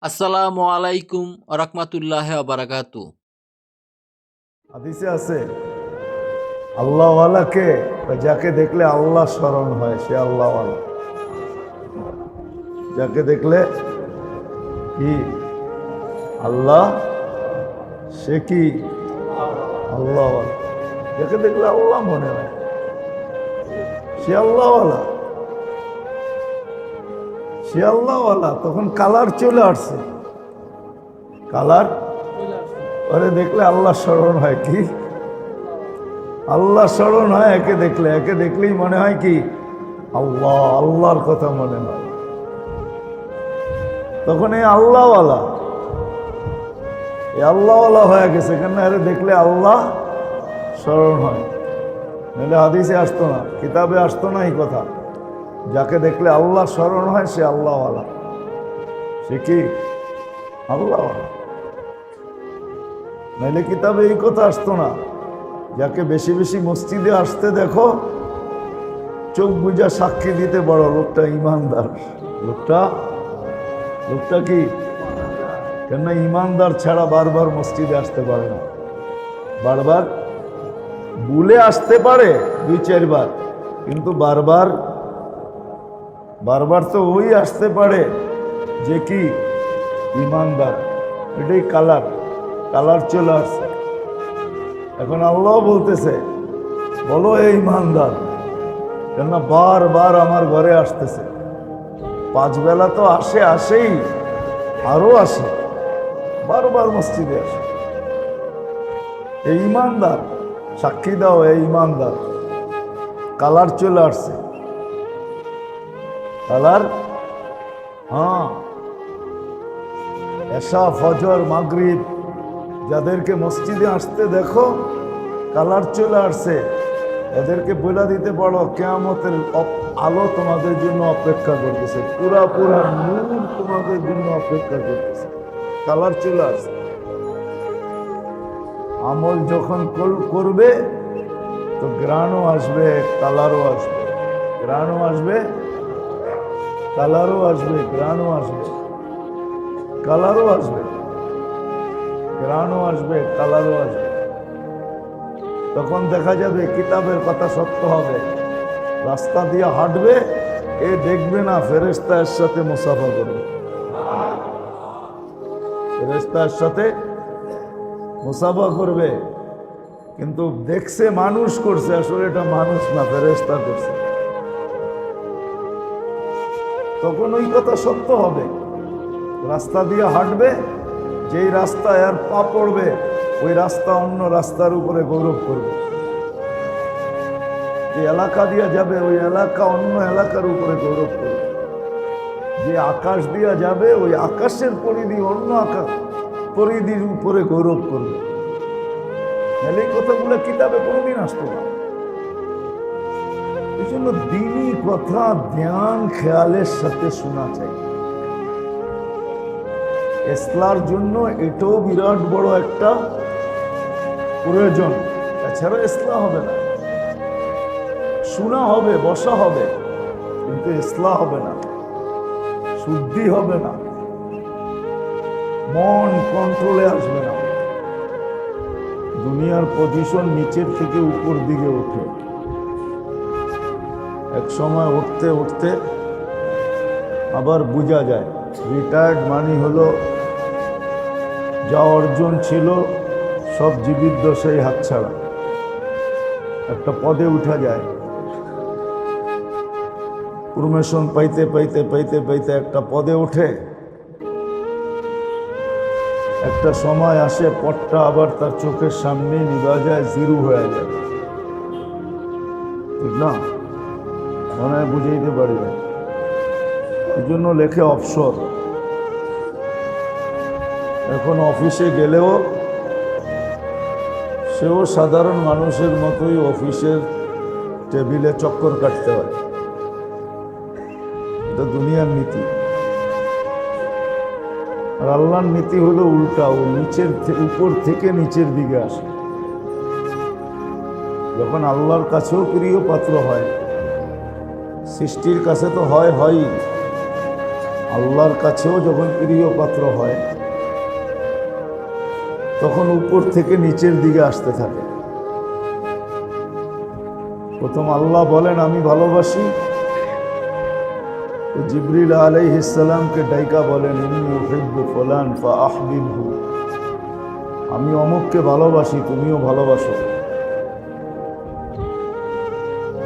আসসালামু আলাইকুম রাহমাতুল্লাহি ওয়া বারাকাতু। হাদিসে আছে আল্লাহওয়ালাকে যাকে দেখলে আল্লাহ স্মরণ হয় সে আল্লাহওয়ালা। যাকে দেখলে কি আল্লাহ, সে কি আল্লাহওয়ালা। যাকে দেখলে আল্লাহ মনে হয় সে আল্লাহওয়ালা। সে আল্লাহওয়ালা। তখন কালার চলে আসছে, কালার পরে দেখলে আল্লাহ স্মরণ হয়। কি আল্লাহ স্মরণ হয় একে দেখলে, একে দেখলেই মনে হয় কি আল্লাহ, আল্লাহর কথা মনে হয়। তখন এই আল্লাহওয়ালা, এই আল্লাহওয়ালা হয়ে গেছে কেন? আরে দেখলে আল্লাহ স্মরণ হয়, নাহলে হাদিসে আসতো না, কিতাবে আসতো না এই কথা। যাকে দেখলে আল্লাহ স্মরণ হয় সে আল্লাহওয়ালা। সে কি আল্লাহওয়ালা, নাহলে কিতাবে এই কথা আসতো না। যাকে বেশি বেশি মসজিদে আসতে দেখো, চোখ বুঝা সাক্ষী দিতে বড় লোকটা ইমানদার। লোকটা কি? কেননা ইমানদার ছাড়া বারবার মসজিদে আসতে পারে না। বারবার ভুলে আসতে পারে 2-4 বার, কিন্তু বারবার তো ওই আসতে পারে যে কি ইমানদার। এটাই কালার চলে আসছে। এখন আল্লাহ বলতেছে বলো এই ইমানদার, কেননা বারবার আমার ঘরে আসতেছে। 5 বেলা তো আসেই, আরো আসে, বারবার মসজিদে আসে। এই ইমানদার, সাক্ষী দাও এই ইমানদার। কালার চলে আসছে, কালার। হ্যাঁ, এশা, ফজর, মাগরিব যাদেরকে মসজিদে আসতে দেখো কালার চলে আসছে, এদেরকে বলে দিতে পারো কিয়ামতের আলো তোমাদের জন্য অপেক্ষা করতেছে, পুরা নূর তোমাদের জন্য অপেক্ষা করতেছে। কালার চলে আসছে। আমল যখন করবে তো গ্রাণও আসবে, কালারও আসবে। গ্রাণও আসবে, কালারও আসবে। গ্রাণও আসবে, কালারও আসবে। গ্রাণও আসবে, কালারও আসবে। তখন দেখা যাবে কিতাবের কথা সত্য হবে। রাস্তা দিয়ে হাঁটবে, এ দেখবে না ফেরেশতা এর সাথে মুসাফা করবে। ফেরেশতা এর সাথে মুসাফা করবে, কিন্তু দেখছে মানুষ করছে, আসলে এটা মানুষ না, ফেরেশতা করছে। তখন ওই কথা সত্য হবে। রাস্তা দিয়ে হাঁটবে, যেই রাস্তায় আর পা পড়বে ওই রাস্তা অন্য রাস্তার উপরে গৌরব করবে। যে এলাকা দিয়ে যাবে ওই এলাকা অন্য এলাকার উপরে গৌরব করবে। যে আকাশ দিয়ে যাবে ওই আকাশের পরিধি অন্য আকাশ পরিধির উপরে গৌরব করবে। তাহলে এই কথাগুলো কিতাবে কোনোদিন আসতো না। এই জন্য দিনই কথা ধ্যান খেয়ালের সাথে শোনা চাই। ইসলার জন্য এটাও বিরাট বড় একটা প্রয়োজন। এছাড়া ইসলাম হবে না। শোনা হবে, বসা হবে, কিন্তু ইসলাম হবে না, শুদ্ধি হবে না, মন কন্ট্রোলে আসবে না। দুনিয়ার পজিশন নিচের থেকে উপর দিকে ওঠে। এক সময় উঠতে উঠতে আবার বোঝা যায় রিটায়ার্ড মানি হলো যা অর্জন ছিল সব জীবিত দশাই হাতছাড়া। একটা পদে উঠা যায়, প্রমোশন পাইতে পাইতে পাইতে পাইতে একটা পদে ওঠে, একটা সময় আসে পদটা আবার তার চোখের সামনে নিভা যায়, জিরো হয়ে যায়। ঠিক না? মনে হয় বুঝাইতে পারি না। এই জন্য লেখে অবসর। এখন অফিসে গেলেও সেও সাধারণ মানুষের মতোই অফিসের টেবিলে চক্কর কাটতে হয়। এটা দুনিয়ার নীতি। আর আল্লাহর নীতি হলো উল্টা, ও উপর থেকে নিচের দিকে আসে। যখন আল্লাহর কাছেও প্রিয় পাত্র হয়, সৃষ্টির কাছে তো হয়ই, আল্লাহর কাছেও যখন প্রিয় পাত্র হয় তখন উপর থেকে নিচের দিকে আসতে থাকে। প্রথম আল্লাহ বলেন আমি ভালোবাসি, তো জিবরিল আলাইহিস সালামকে ডাইকা বলেন ইন্নী উহিব্বু ফুলান ফাআহবিবহু, আমি অমুককে ভালোবাসি তুমিও ভালোবাসো।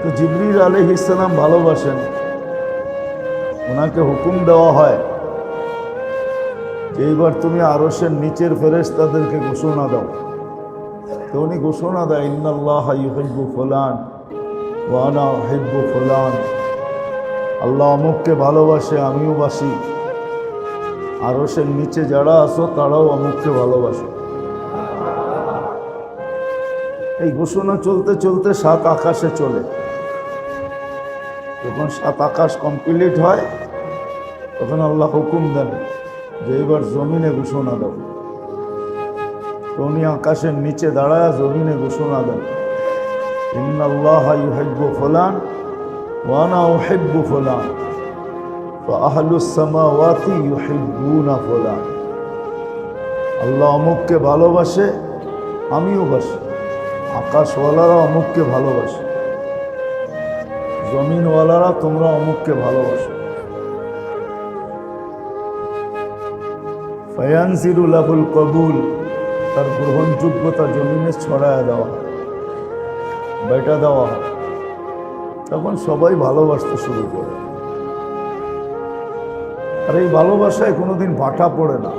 তো জিবরিল আলাইহিস সালাম ভালোবাসেন, ওনাকে হুকুম দেওয়া হয় যে এইবার তুমি আরশের নিচের ফেরেশতাদেরকে ঘোষণা দাও। তো উনি ঘোষণা দেয় ইন্নাল্লাহা ইউহিব্বু ফুলান ওয়া আনা উহিব্বু ফুলান, আল্লাহ অমুককে ভালোবাসে আমিও বাসি, আরশের নিচে যারা আছো তারাও অমুককে ভালোবাসে। এই ঘোষণা চলতে চলতে 7 আকাশে চলে। যখন 7 আকাশ কমপ্লিট হয় তখন আল্লাহ হুকুম দেন যে এবার জমিনে ঘোষণা দাও। তো উনি আকাশের নিচে দাঁড়ায় জমিনে ঘোষণা দেন ইন্নাল্লাহা ইউহিব্বু ফুলান ওয়া আনা উহিব্বু ফুলান ফাআহলুস সামাওয়াতি ইউহিব্বুনা ফুলান, আল্লাহ অমুককে ভালোবাসে আমিও বাসি, আকাশওয়ালারা অমুককে ভালোবাসে, জমিনওয়ালারা তোমরা অমুককে ভালোবাসো। ফায়ানজিরু লাহুল কবুল, তার গ্রহণযোগ্যতা জমিনে ছড়ায় দেওয়া, বেটা দেওয়া হয়। তখন সবাই ভালোবাসতে শুরু করে। আর এই ভালোবাসায় কোনোদিন ভাটা পড়ে না,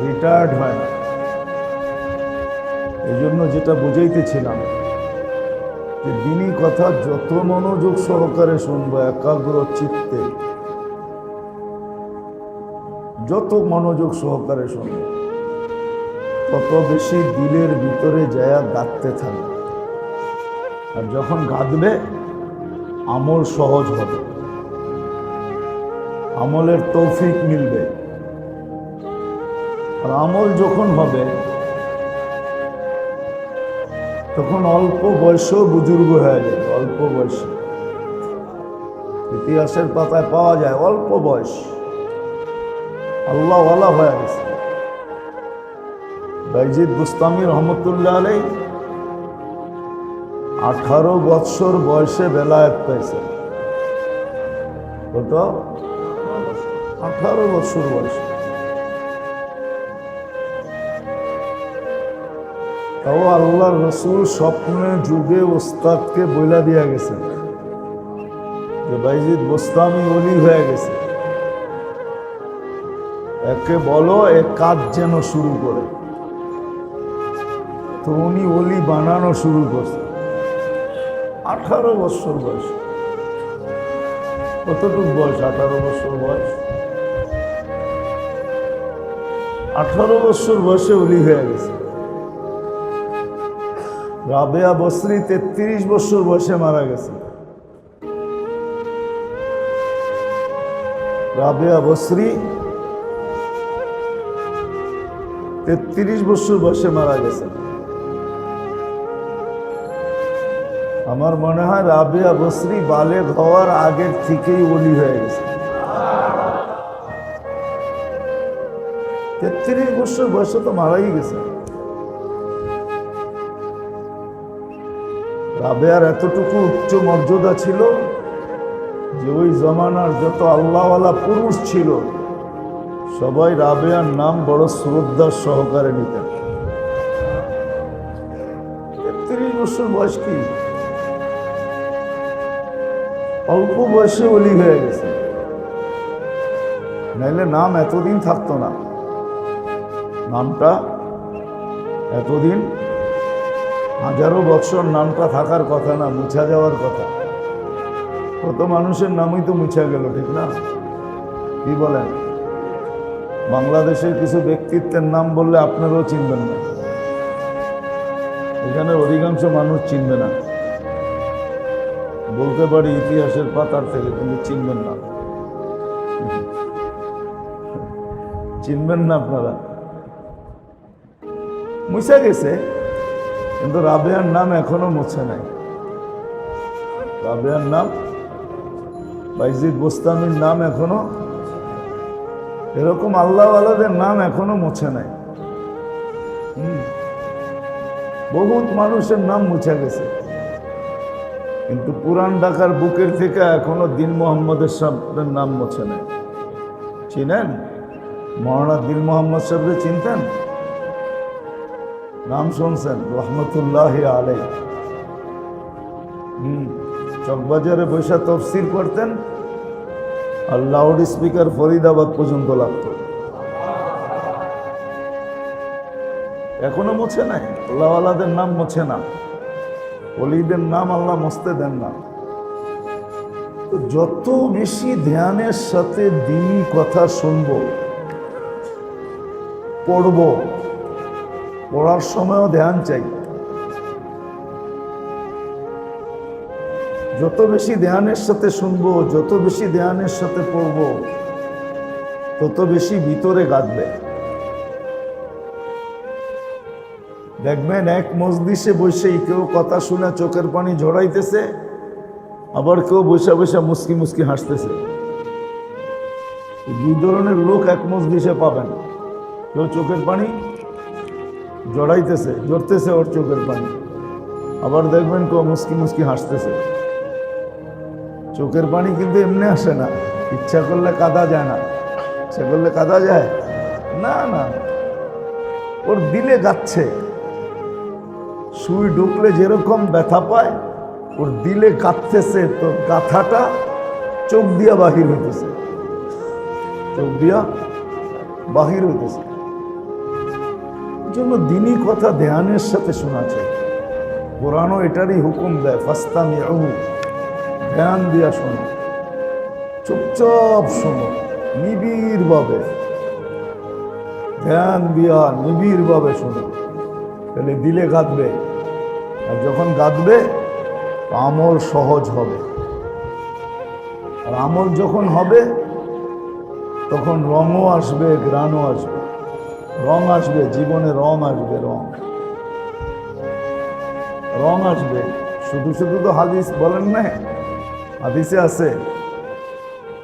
রিটায়ার্ড হয় না। এই জন্য যেটা বুঝাইতেছিলাম যে দিনী কথা যত মনোযোগ সহকারে শুনবো, একাগ্র চিত্তে যত মনোযোগ সহকারে শুনবো, তত বেশি দিলের ভিতরে যায়া গাঁথতে থাকবে। আর যখন গাঁথবে আমল সহজ হবে, আমলের তৌফিক মিলবে। আর আমল যখন হবে তখন অল্প বয়সেও বুজুর্গ হয়ে যাবে। অল্প বয়সে ইতিহাসের পাতায় পাওয়া যায় অল্প বয়স আল্লাহওয়ালা হয়ে গেছে। বাইজিদ বুস্তামি রহমতুল্লাহ আলাই 18 বৎসর বয়সে বেলায়েত পাইছে। কত? 18 বৎসর বয়সে। তাও আল্লাহর রাসূল স্বপ্নে যুগে ওস্তাদকে বইলা দিয়া গেছেন যে বাইজিদ বুস্তামি ওলি হয়ে গেছে, একে বলো এ কাজ যেন শুরু করে। তো উনি ওলি বানানো শুরু করছে 18 বছর বয়স। কতটুকু বয়স? 18 বছর বয়স। 18 বছর বয়সে ওলি হয়ে গেছে। রাবেয়া বসরি 33 বছর বয়সে মারা গেছে। রাবেয়া বসরি 33 বছর বয়সে মারা গেছে। আমার মনে হয় রাবেয়া বসরি বালেগ হওয়ার আগের থেকেই ওলি হয়ে গেছে। 33 বছর বয়সে তো মারাই গেছে। রাবেয়ার এতটুকু উচ্চ মর্যাদা ছিল যে ওই জমানার যত আল্লাহওয়ালা পুরুষ ছিল সবাই রাবেয়ার নাম বড় শ্রদ্ধার সহকারে নিতেন। 33 বছর বয়স কি? অল্প বয়সে ওলি হয়ে গেছে, নাইলে নাম এতদিন থাকতো না। নামটা এতদিন 1000 বছর নামটা থাকার কথা না, মুছা যাওয়ার কথা। কত মানুষের নামই তো মুছা গেল, ঠিক না? কি বলেন? বাংলাদেশের কিছু ব্যক্তিত্বের নাম বললে আপনারাও চিনবেন না, এখানে অধিকাংশ মানুষ চিনবে না। বলতে পারি ইতিহাসের পাতার থেকে, কিন্তু চিনবেন না। চিনবেন না আপনারা। মুছা গেছে, কিন্তু রাবেয়ার নাম এখনো মুছে নাই। রাবেয়ার নাম, বাইজিদ বুস্তামির নাম এখনো এরকম আল্লাহওয়ালাদের নাম এখনো মুছে নাই। বহুত মানুষের নাম মুছে গেছে, কিন্তু পুরান ঢাকার বুকের থেকে এখনো দিন মোহাম্মদের সাহেবের নাম মুছে নাই। চিনেন মৌলানা দিল মোহাম্মদ সাহেবকে? চিনতেন? নাম শুনছেন? রহমতুল্লাহ আলাই। চকবাজারে বৈশা তফসির করতেন, আর লাউড স্পিকার ফরিদাবাদ পর্যন্ত লাগত। এখনো মুছে নাই। আল্লাহওয়ালাদের নাম মুছে না, ওলিদের নাম আল্লাহ মুছতে দেন না। তো যত বেশি ধ্যানের সাথে দ্বীনি কথা শুনব, পড়ব, পড়ার সময়ও ধ্যান চাই। যত বেশি ধ্যানের সাথে শুনবো, যত বেশি ধ্যানের সাথে পড়ব, তত বেশি ভিতরে গাঁথবে। দেখবেন এক মজলিসে বসেই কেউ কথা শুনে চোখের পানি ঝরাইতেছে, আবার কেউ বসে বসে মুস্কি মুস্কি হাসতেছে। দুই ধরনের লোক এক মজলিসে পাবেন। কেউ চোখের পানি ঝরতেছে ওর চোখের পানি, আবার দেখবেন কেউ মুস্কি মুস্কি হাসতেছে। চোখের পানি কিন্তু এমনি আসে না, ইচ্ছা করলে কাঁদা যায় না। ইচ্ছা করলে কাঁদা যায় না, না, ওর দিলে গাচ্ছে। সুই ঢুকলে যেরকম ব্যথা পায়, ওর দিলে কাঁদতেছে, তো গাথাটা চোখ দিয়া বাহির হইতেছে, চোখ দিয়া বাহির হইতেছে। এই জন্য দ্বীনি কথা ধ্যানের সাথে শোনা চাই। কোরআনও এটারই হুকুম দেয়, ফাস্তামিউ, ধ্যান দিয়া শোনো, চুপচাপ শোনো, নিবিড় ভাবে ধ্যান দিয়া নিবিড় ভাবে শোনো, তাহলে দিলে গাঁথবে। আর যখন গাঁথবে আমল সহজ হবে। আর আমল যখন হবে তখন রঙও আসবে, গ্রাণও আসবে। রং আসবে জীবনে, রং আসবে, রং আসবে। শুধু শুধু তো হাদিস বলেন না, হাদিসে আছে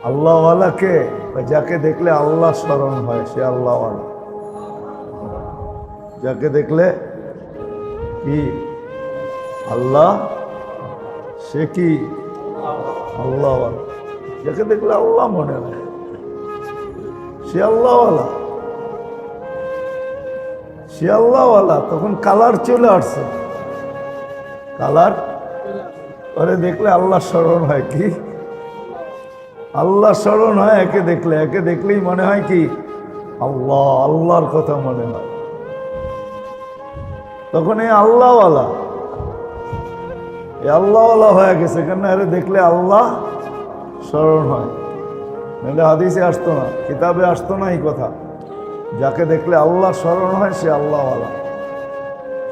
আল্লাহওয়ালাকে, যাকে দেখলে আল্লাহ স্মরণ হয় সে আল্লাহওয়ালা। যাকে দেখলে কি আল্লাহ, সে কি আল্লাহওয়ালা। যাকে দেখলে আল্লাহ মনে হয় সে আল্লাহওয়ালা, সে আল্লাহওয়ালা। তখন কালার চলে আসছে, কালার পরে দেখলে আল্লাহ স্মরণ হয়। কি আল্লাহ স্মরণ হয় একে দেখলে, একে দেখলেই মনে হয় কি আল্লাহ, আল্লাহর কথা মনে হয়। তখন এই আল্লাহওয়ালা, এই আল্লাহওয়ালা হয়ে গেছে, কেন আরে দেখলে আল্লাহ স্মরণ হয়। নাহলে হাদিসে আসতো না, কিতাবে আসতো না এই কথা। যাকে দেখলে আল্লাহ স্মরণ হয় সে আল্লাহওয়ালা,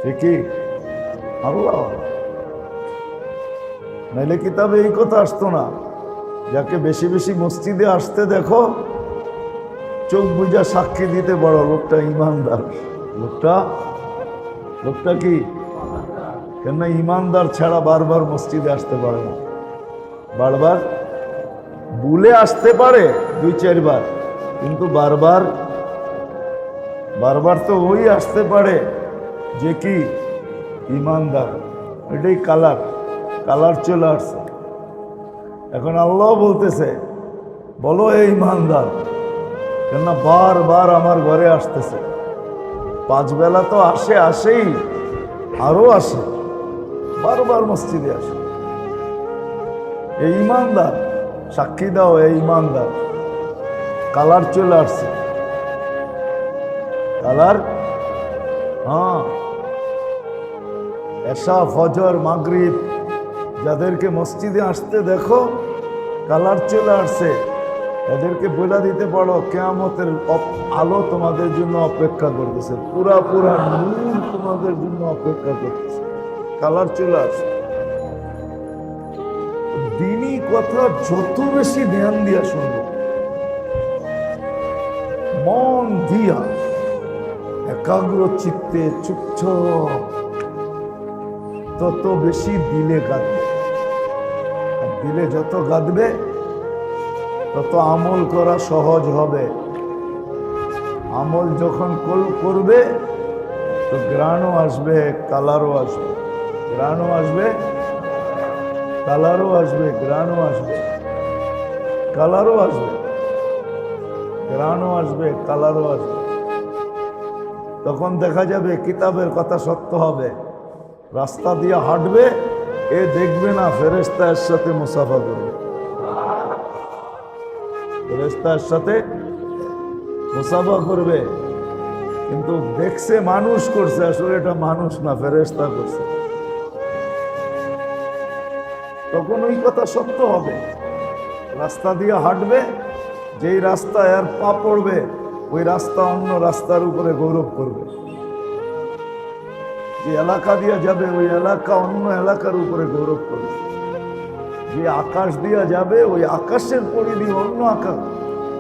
সে কি আল্লাহওয়ালা। নাহলে কিতাবে এই কথা আসতো না। যাকে বেশি বেশি মসজিদে আসতে দেখো, চোখ বুঝা সাক্ষী দিতে বড় লোকটা ইমানদার। লোকটা কি? কেননা ইমানদার ছাড়া বারবার মসজিদে আসতে পারে না। বারবার ভুলে আসতে পারে 2-4 বার, কিন্তু বারবার তো ওই আসতে পারে যে কি ইমানদার। এটাই কালার চলে আসছে। এখন আল্লাহ বলতেছে বলো এই ইমানদার, কেননা বারবার আমার ঘরে আসতেছে। 5 বেলা তো আসেই, আরো আসে, বারবার মসজিদে আসে। এই ইমানদার, সাক্ষী দাও এই ইমানদার। কালার চলে আসছে, কালার। হ্যাঁ, এশা, ফজর, মাগরিব যাদেরকে মসজিদে আসতে দেখো কালার চলে আসছে, এদেরকে বলে দিতে পারো কিয়ামতের আলো তোমাদের জন্য অপেক্ষা করতেছে, পুরা নূর তোমাদের জন্য অপেক্ষা করতেছে। কালার চলে আসছে। দ্বীনি কথা যত বেশি ধ্যান দিয়া শুনবো, মন দিয়া একাগ্র চিত্তে চুপচাপ, তত বেশি দিলে গাঁথবে। দিলে যত গাঁথবে তত আমল করা সহজ হবে, আমল যখন করবে তো গ্রাণও আসবে, কালারও আসবে। গ্রাণও আসবে, কালারও আসবে, গ্রাণও আসবে, কালারও আসবে, গ্রাণও আসবে, কালারও আসবে। তখন দেখা যাবে কিতাবের কথা সত্য হবে। রাস্তা দিয়ে হাঁটবে, এ দেখবে না ফেরেশতা এর সাথে মুসাফা করবে, ফেরেশতা এর সাথে মুসাফা করবে, কিন্তু দেখছে মানুষ করছে, আসলে এটা মানুষ না, ফেরেশতা করছে। তখন ওই কথা সত্য হবে। রাস্তা দিয়ে হাঁটবে, যেই রাস্তায় আর পা পড়বে ওই রাস্তা অন্য রাস্তার উপরে গৌরব করবে। যে এলাকা দিয়ে যাবে ওই এলাকা অন্য এলাকার উপরে গৌরব করবে। যে আকাশ দিয়ে যাবে ওই আকাশের পরিধি অন্য আকাশ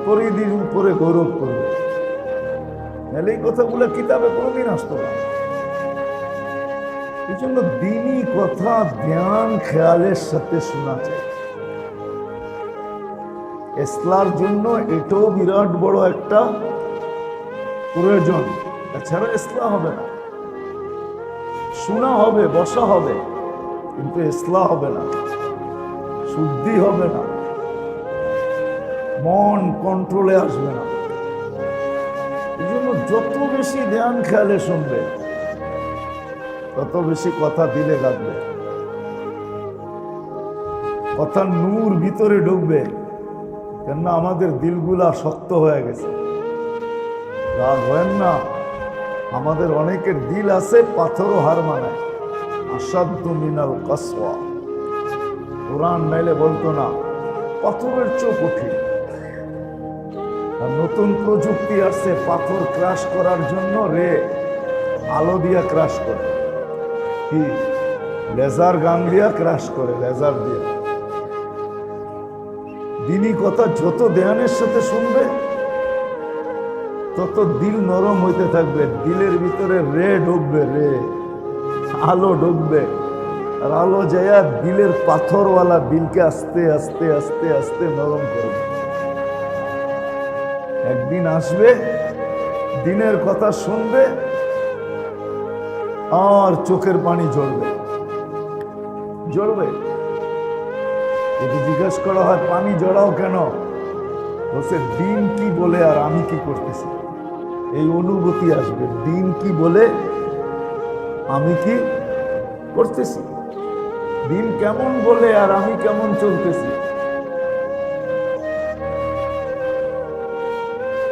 পরিধির উপরে গৌরব করবে। নাহলে এই কথাগুলো কিতাবে কোনোদিন আসতো না। এই জন্য দিনই কথা ধ্যান খেয়ালের সাথে শোনা চাই। ইসলার জন্য এটাও বিরাট বড় একটা প্রয়োজন। এছাড়া ইসলাম হবে না। শোনা হবে, বসা হবে, কিন্তু ইসলাম হবে না, শুদ্ধি হবে না, মন কন্ট্রোলে আসবে না। এই জন্য যত বেশি ধ্যান খেয়ালে শুনবে তত বেশি কথা দিলে লাগবে, কথার নূর ভিতরে ঢুকবে। কেননা আমাদের দিলগুলা শক্ত হয়ে গেছে। রাগ হয় না, আমাদের অনেকের দিল আছে পাথরও হার মানায়। আসাদ্দু মিনাল কাসওয়া, কোরআন নাইলে বলতো না পাথরের চোখ উঠে। নতুন প্রযুক্তি আসছে পাথর ক্রাশ করার জন্য, আলো দিয়া ক্রাশ করে, কি লেজার গান দিয়া ক্রাশ করে, লেজার দিয়ে। দিনই কথা যত ধ্যানের সাথে শুনবে তত দিল নরম হইতে থাকবে। দিলের ভিতরে ঢুকবে, আলো ঢুকবে, আর আলো যায়া দিলের পাথরওয়ালা দিলকে আস্তে আস্তে আস্তে আস্তে নরম করবে। একদিন আসবে দিনের কথা শুনবে আর চোখের পানি ঝরবে, ঝরবে। যদি জিজ্ঞেস করা হয় পানি জড়াও কেন, বলছে দিন কি বলে আর আমি কি করতেছি, এই অনুভূতি আসবে। দিন কি বলে আমি কি করতেছি, দিন কেমন বলে আর আমি কেমন চলতেছি।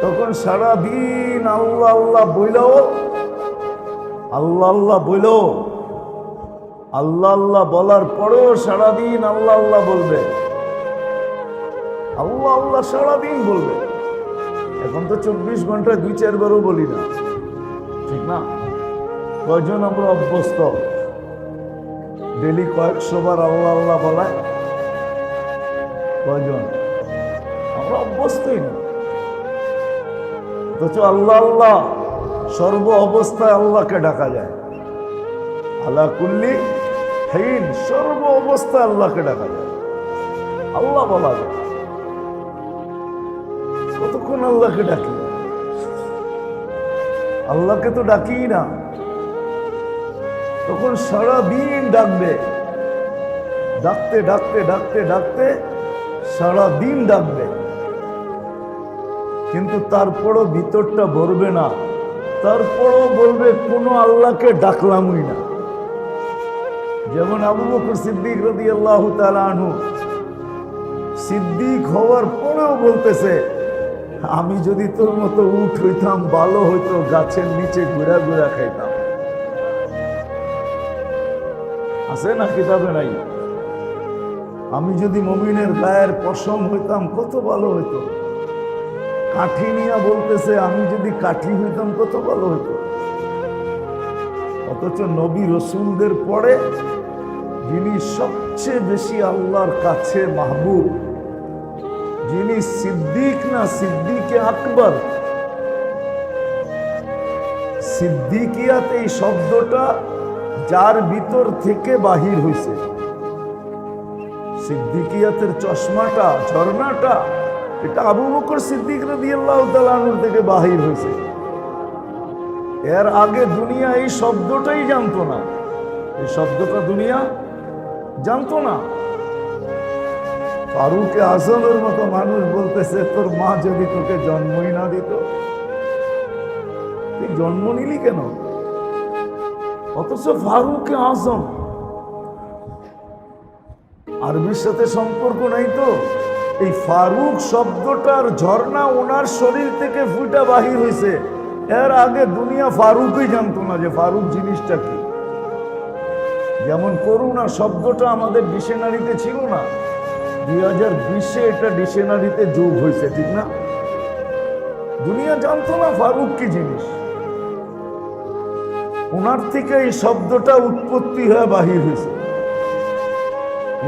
তখন সারা দিন আল্লাহ আল্লাহ বইলেও, আল্লাহ আল্লাহ বইলেও, আল্লাহ আল্লাহ বলার পরেও সারাদিন আল্লাহ আল্লাহ বলবে, আল্লাহ আল্লাহ সারাদিন বলবে। এখন তো 24 ঘন্টায় 2-4 বারও বলি না, ঠিক না? কয়জন আমরা অভ্যস্ত ডেলি কয়েকশো বার আল্লাহ আল্লাহ বলায়? কয়জন? আমরা অভ্যস্তই না। অথচ আল্লাহ আল্লাহ সর্ব অবস্থায় আল্লাহকে ডাকা যায়। আলা কুল্লি হিন, সর্ব অবস্থায় আল্লাহকে ডাকা যায়, আল্লাহ বলা যায়। কতক্ষণ আল্লাহকে ডাকি? আল্লাহকে তো ডাকি না। তখন সারা দিন ডাকবে, ডাকতে ডাকতে ডাকতে ডাকতে সারা দিন ডাকবে, কিন্তু তারপরও ভিতরটা ভরবে না। তারপরও বলবে কোনো আল্লাহকে ডাকলামই না। যেমন আবু বকর সিদ্দিক রাদিয়াল্লাহু তাআলা আনহু, সিদ্দিক হওয়ার পরেও বলতেছে আমি যদি তোর মতো উট হইতাম ভালো হইতো, গাছের নিচে ঘুরা ঘুরা খাইতাম। আছে না কিতাবে নাই? আমি যদি মুমিনের গায়ের পশম হইতাম কত ভালো হইতো। কাঠি নিয়া বলতেছে আমি যদি কাঠি হইতাম কত ভালো হইতো। অথচ নবী রসুলদের পরে যিনি সবচেয়ে বেশি আল্লাহর কাছে মাহবুব, যিনি সিদ্দিক না সিদ্দিকে আকবর, সিদ্দিকিয়াত এই শব্দটা যার ভিতর থেকে বাহির হইছে, সিদ্দিকিয়াতের চশমাটা ঝর্ণাটা এটা আবু বকর সিদ্দিক রাদিয়াল্লাহু তাআলা আনহু থেকে বাহির হইছে। এর আগে দুনিয়া এই শব্দটাই জানতো না, এই শব্দটা দুনিয়া জানতো না। ফারুক আজমের মতো মানুষ বলতেছে তোর মা যদি তোকে জন্মই না দিত, তুই জন্ম নিলি কেন? অথচ ফারুক আজম, আরবির সাথে সম্পর্ক নাই তো। এই ফারুক শব্দটার ঝর্ণা ওনার শরীর থেকে ফুটা বাহির হয়েছে। এর আগে দুনিয়া ফারুকই জানতো না যে ফারুক জিনিসটা কি। যেমন করুণা শব্দটা আমাদের ডিকশনারিতে ছিল না, 2020-এ এটা ডিকশনারিতে যোগ হয়েছে, ঠিক না? দুনিয়া জানতো না ফারুক কি জিনিস। ওনার থেকে এই শব্দটা উৎপত্তি হয়ে বাহির হয়েছে।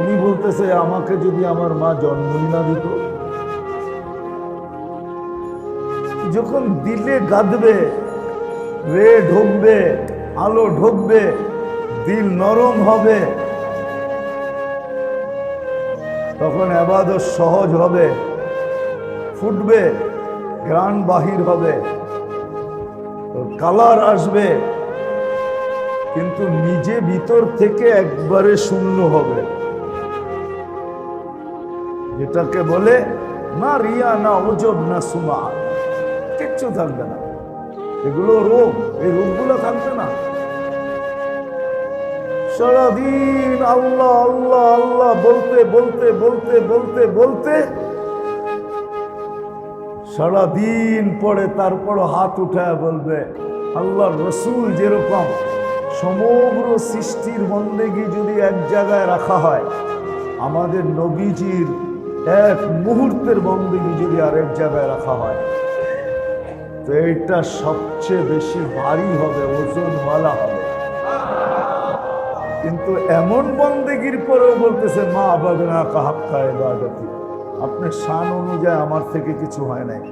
উনি বলতেছে আমাকে যদি আমার মা জন্মই না দিত, যখন দিলে গাঁদবে, রে ঢুকবে, আলো ঢুকবে, দিল নরম হবে, তখন ইবাদত সহজ হবে, ফুটবে, ঘ্রাণ বাহির হবে, কালার আসবে, কিন্তু নিজে ভিতর থেকে একবারে শূন্য হবে। যেটাকে বলে না রিয়া, না ওজব, না সুমা, কিচ্ছু থাকবে না। এগুলো রোগ, এই রোগগুলো থাকবে না। সারাদিন আল্লাহ আল্লাহ আল্লাহ বলতে বলতে বলতে বলতে বলতে সারাদিন পরে তারপর হাত উঠায় বলবে আল্লাহর রসুল যেরকম সমগ্র সৃষ্টির বন্দেগী যদি এক জায়গায় রাখা হয়, আমাদের নবীজির এক মুহূর্তের বন্দেগী যদি আরেক জায়গায় রাখা হয়, তো এইটা সবচেয়ে বেশি ভারী হবে, ওজনওয়ালা হবে। কিন্তু এমন বন্দেগীর পরেও বলতেছে মা আবাদনা কাহাক্কা ইবাদতি, আপনার শান অনুযায়ী আমার থেকে কিছু হয় নাই।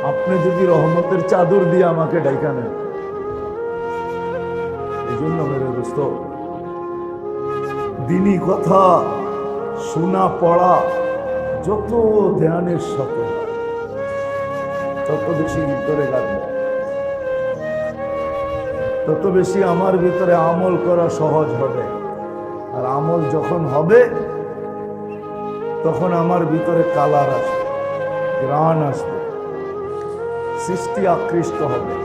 আপনি যদি রহমতের চাদর দিয়ে আমাকে ডাইকা নেন। এই জন্য মেরে দোস্ত, দিনী কথা শোনা পড়া যত ধ্যানের সাথে তত বেশি ভিতরে লাগবে, তত বেশি আমার ভিতরে আমল করা সহজ হবে। আর আমল যখন হবে তখন আমার ভিতরে কালার আসবে, ঘ্রাণ আসবে, সৃষ্টি আকৃষ্ট হবে।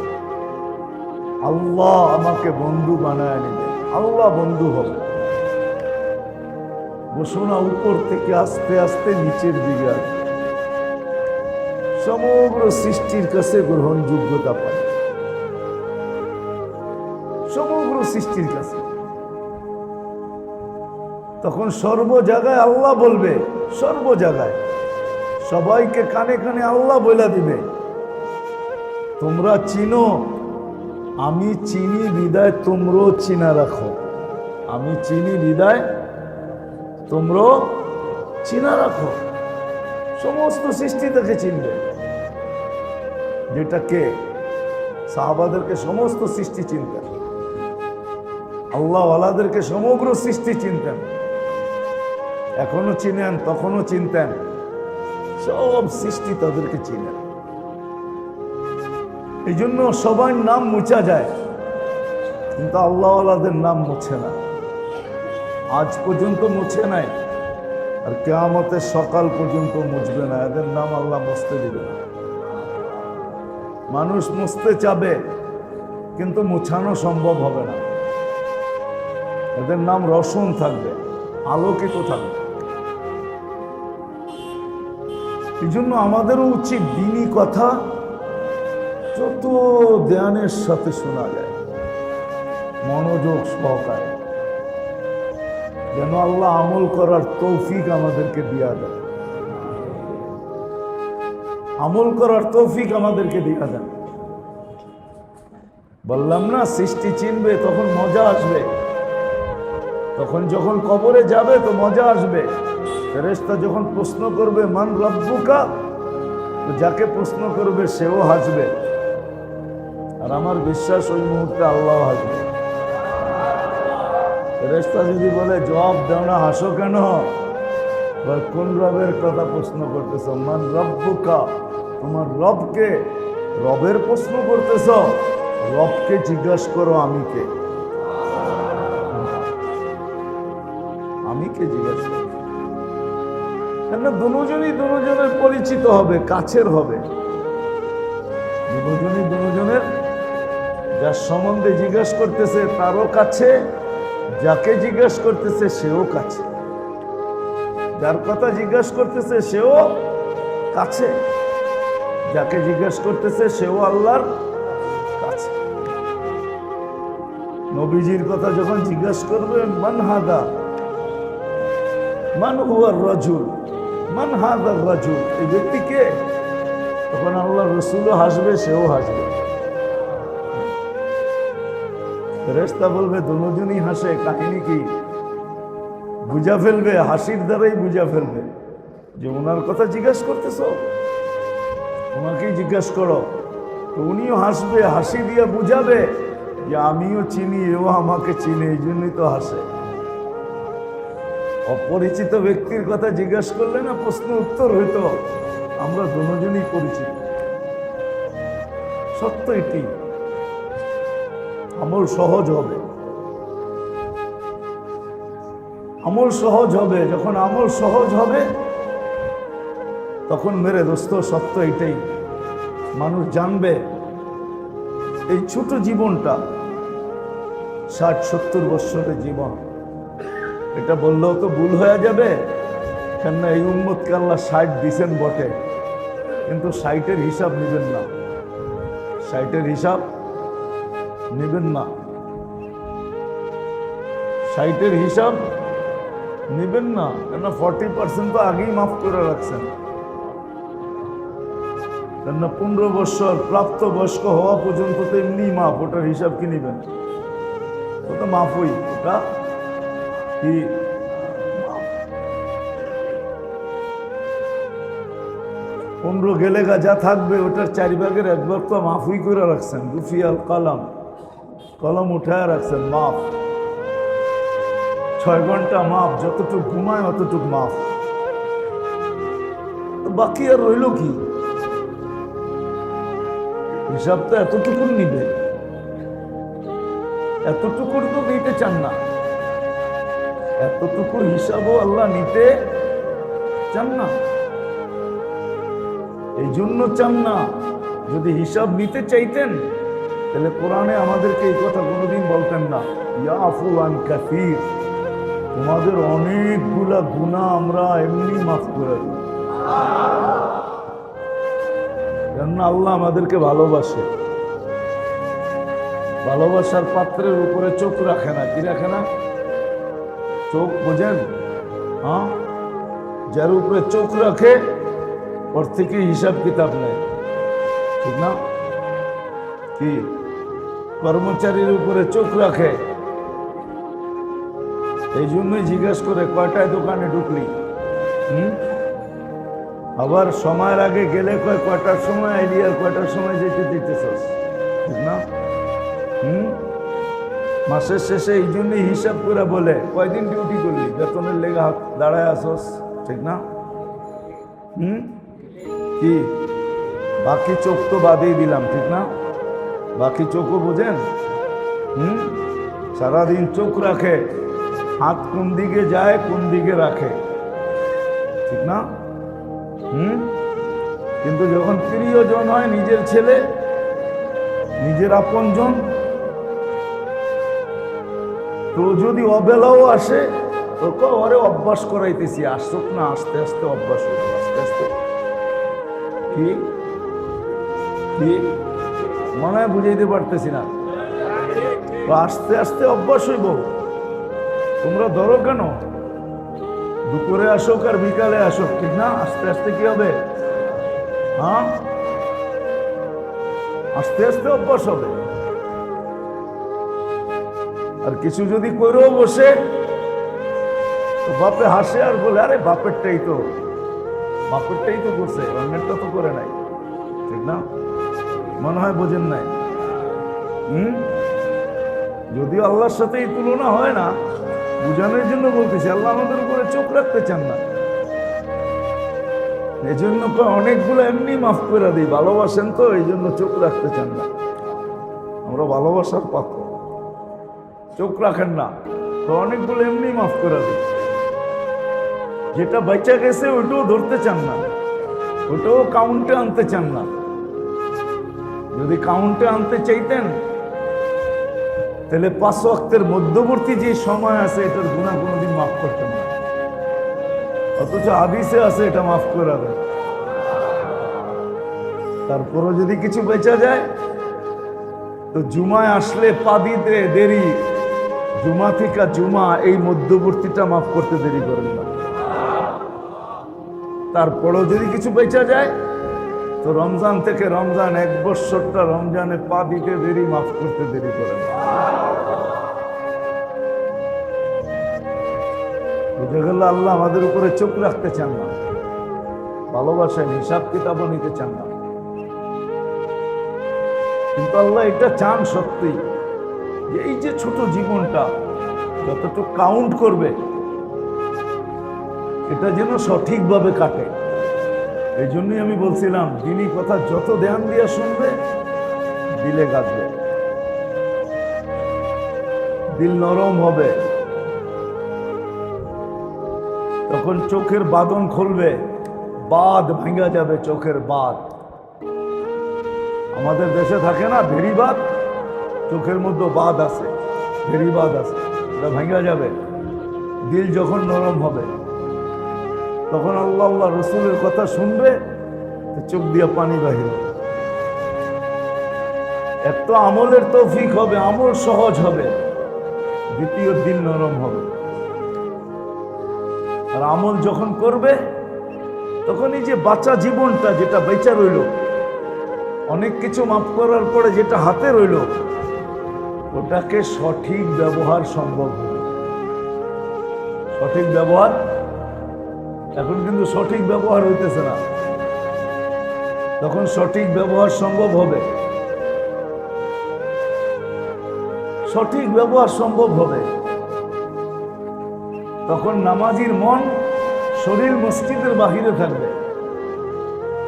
আল্লাহ আমাকে বন্ধু বানায় নেবে, আল্লাহ বন্ধু হবে। বসুনা উপর থেকে আস্তে আস্তে নিচের দিকে আসবে, সমগ্র সৃষ্টির কাছে গ্রহণযোগ্যতা পাবে, সমগ্র সৃষ্টির কাছে। তখন সর্ব জায়গায় আল্লাহ বলবে, সর্ব জায়গায় সবাইকে কানে কানে আল্লাহ বলে দিবে তোমরা চিনো, আমি চিনি বিদায় তোমরাও চিনা রাখো, আমি চিনি বিদায় তোমরাও চিনা রাখো। সমস্ত সৃষ্টি তাকে চিনবে, যেটাকে সাহাবাদেরকে সমস্ত সৃষ্টি চিনতেন, আল্লাহওয়ালাদেরকে সমগ্র সৃষ্টি চিনতেন, এখনো চিনেন, তখনও চিনতেন, সব সৃষ্টি তাদেরকে চিনেন। এই জন্য সবার নাম মুছা যায়, কিন্তু আল্লাহওয়ালাদের নাম মুছে না, আজ পর্যন্ত মুছে নাই, আর কিয়ামতের সকাল পর্যন্ত মুছবে না। এদের নাম আল্লাহ মুছতে দিবে না। মানুষ মুছতে চাবে কিন্তু মুছানো সম্ভব হবে না। এদের নাম রোশন থাকবে, আলোকিত থাকবে। এই জন্য আমাদেরও উচিত দ্বীনি কথা যত ধ্যানের সাথে শোনা যায়, মনোযোগ সহকারে, যেন আল্লাহ আমল করার তৌফিক আমাদেরকে দিয়া দেন, আমল করার তৌফিক আমাদেরকে দিয়া দেন। বললাম না, সৃষ্টি চিনবে তখন মজা আসবে, তখন যখন কবরে যাবে তো মজা আসবে। ফেরেশতা যখন প্রশ্ন করবে মান রব্বুকা, তো যাকে প্রশ্ন করবে সেও হাসবে, আর আমার বিশ্বাস ওই মুহূর্তে আল্লাহ হাসবে। ফেরেশতা যদি বলে জবাব দাও না, হাসো কেন, কোন রবের কথা প্রশ্ন করতেছ, মান রব্বুকা, তোমার রবকে, রবের প্রশ্ন করতেছ, রবকে জিজ্ঞাসা করো আমি কে। আমি কে জিজ্ঞাসা করো, কেন দুজনই দুজনের পরিচিত হবে, কাছের হবে। দুজনই দুজনের, যার সম্বন্ধে জিজ্ঞাসা করতেছে তারও কাছে, যাকে জিজ্ঞাসা করতেছে সেও কাছে, যার কথা জিজ্ঞাসা করতেছে সেও কাছে, যাকে জিজ্ঞাসা করতেছে সেও আল্লাহর কাছে। নবীজির কথা যখন জিজ্ঞাসা করবে মান হাদা, মান হুয়ার রাজুল, মান হাদার রাজুল, এই ব্যক্তি কে, তখন আল্লাহ রসুলও হাসবে, সেও হাসবে। ফেরেশতা বলবে দুজনই হাসে, কাহিনী কি? বুঝা ফেলবে, হাসির দ্বারাই বুঝা ফেলবে যে ওনার কথা জিজ্ঞাসা করতেছ, ওনাকেই জিজ্ঞাসা করো। তো উনিও হাসবে, হাসি দিয়ে বুঝাবে যে আমিও চিনি, এও আমাকে চিনি, এই জন্যই তো হাসে। অপরিচিত ব্যক্তির কথা জিজ্ঞাসা করলে না প্রশ্ন উত্তর হইতো আমরা দুজনই পরিচিত। সত্য এটি, আমল সহজ হবে, আমল সহজ হবে। যখন আমল সহজ হবে তখন মেরে দোস্ত সত্য এটাই, মানুষ জানবে এই ছোট জীবনটা 60-70 বছরের জীবন, এটা বললেও তো ভুল হয়ে যাবে। কেননা এই উম্মতকে আল্লাহ 60 দিছেন বটে, কিন্তু 60-এর হিসাব নেবেন না, 60-এর হিসাব নেবেন না, 60-এর হিসাব নেবেন না। কেননা 40% তো আগেই মাফ করে রাখছেন। কেননা 15 বছর প্রাপ্ত বয়স্ক হওয়া পর্যন্ত তো এমনি মাফ, ওটার হিসাব কি নেবেন? ওটা মাফই, ওটা কি 15 গেলে যা থাকবে ওটার 4 ভাগের 1 ভাগ তো মাফই করে রাখছেন। রুফিয়াল কলম, কলম উঠায় রাখছেন, মাফ। 6 ঘন্টা মাফ, যতটুকু ঘুমায় অতটুকু মাফ। বাকি আর রইল কি? হিসাব তো এতটুকু নিবে, এতটুকুর তো নিতে চান না, এতটুকুর হিসাবও আল্লাহ নিতে চান না। এই জন্য চান না। যদি হিসাব নিতে চাইতেন তাহলে কোরআনে আমাদেরকে এই কথা কোনোদিন বলতেন না, ইয়াফু আন কাসীর, তোমাদের অনেকগুলা গুনাহ আমরা এমনি মাফ করে দিই। কেননা আল্লাহ আমাদেরকে ভালোবাসে, ভালোবাসার পাত্রের উপরে চোখ রাখে না। কি রাখে না? চোখ বোঝেন? হ্যাঁ, যার উপরে চোখ রাখে ওর থেকে হিসাব কিতাব নেয়, ঠিক না? কি কর্মচারীর উপরে চোখ রাখে, এই জন্যই জিজ্ঞাসা করে কয়টায় দোকানে ঢুকলি। আবার সময়ের আগে গেলে কয়টার সময় আইলি আর কয়টার সময় যেতে দিতেছস, ঠিক না? মাসের শেষে এই জন্যই হিসাব করে বলে কয়দিন ডিউটি করলি, বেতনের লেগে দাঁড়ায় আসস, ঠিক না? কি বাকি চোখ তো বাদেই দিলাম, ঠিক না? বাকি চোখও বোঝেন? সারাদিন চোখ রাখে, হাত কোন দিকে যায় কোন দিকে রাখে, ঠিক না? কিন্তু যখন প্রিয়জন হয়, নিজের ছেলে, নিজের আপনজন, তো যদি অবেলাও আসে তো ওরে অভ্যাস করাইতেছি, আসুক না, আস্তে আস্তে অভ্যাস হইব, আস্তে আস্তে। কি কি মনে হয় বুঝাইতে পারতেছি না? আস্তে আস্তে অভ্যাস হইব। তোমরা ধরো কেন, দুপুরে আসুক আর বিকালে আসুক, ঠিক না? আস্তে আস্তে কি হবে? হ্যাঁ, আস্তে আস্তে অভ্যাস হবে। আর কিছু যদি করেও বসে তো বাপে হাসে আর বলে, আরে বাপেরটাই তো করছে, অন্যেরটা তো করে নাই, ঠিক না? মনে হয় বোঝেন নাই। যদিও আল্লাহর সাথে এই তুলনা হয় না, বুঝানোর জন্য বলতেছি। আল্লাহ আমাদের উপরে চোখ রাখতে চান না, এই জন্য অনেকগুলো এমনি মাফ করে দিই, ভালোবাসেন তো এই জন্য চোখ রাখতে চান না। আমরা ভালোবাসার পাত্র, চোখ রাখেন না তো অনেকগুলো এমনি মাফ করে দিই। যেটা বাচ্চা গেছে ওইটাও ধরতে চান না, ওটাও কাউন্টে আনতে চান না। যদি কাউন্টে আনতে চাইতেন তাহলে 5 ওয়াক্তের মধ্যবর্তী যে সময় আছে এটার গুনাহ কোনোদিন মাফ করতেন না, অথচ হাদিসে আছে এটা মাফ করে দেন। তারপরও যদি কিছু বেঁচে যায় তো জুমায় আসলে পা দিতে দেরি, জুমা থেকে জুমা এই মধ্যবর্তীটা মাফ করতে দেরি করেন না। তারপরও যদি কিছু বেঁচে যায় তো রমজান থেকে রমজান 1 বছরটা রমজানে পা দিতে দেরি, মাফ করতে দেরি করেন না। বুঝে গেল আল্লাহ আমাদের উপরে চোখ রাখতে চান না, ভালোবাসেন, হিসাব কিতাবও নিতে চান না। কিন্তু আল্লাহ এটা চান সত্যি যে এই যে ছোট জীবনটা যতটুকু কাউন্ট করবে এটা যেন সঠিকভাবে কাটে। এই জন্যই আমি বলছিলাম দিনী কথা যত ধ্যান দিয়ে শুনবে দিলে গাঁথবে, দিল নরম হবে, তখন চোখের বাঁধন খুলবে, বাঁধ ভাঙা যাবে, চোখের বাঁধ। আমাদের দেশে থাকে না ভেড়িবাঁধ, চোখের মধ্যে বাঁধ আছে, ভেড়িবাঁধ আছে, এটা ভাঙা যাবে। দিল যখন নরম হবে তখন আল্লাহ আল্লাহ রসুলের কথা শুনবে, চোখ দিয়ে পানি বাহির হবে। এত আমলের তৌফিক হবে, আমল সহজ হবে, দ্বিতীয় দিল নরম হবে। আর আমল যখন করবে তখন এই যে বাঁচা জীবনটা যেটা বেঁচা রইল, অনেক কিছু মাফ করার পরে যেটা হাতে রইল ওটাকে সঠিক ব্যবহার সম্ভব হবে। সঠিক ব্যবহার, এখন কিন্তু সঠিক ব্যবহার হইতেছে না, তখন সঠিক ব্যবহার সম্ভব হবে, সঠিক ব্যবহার সম্ভব হবে। তখন নামাজির মন, শরীর মসজিদের বাহিরে থাকবে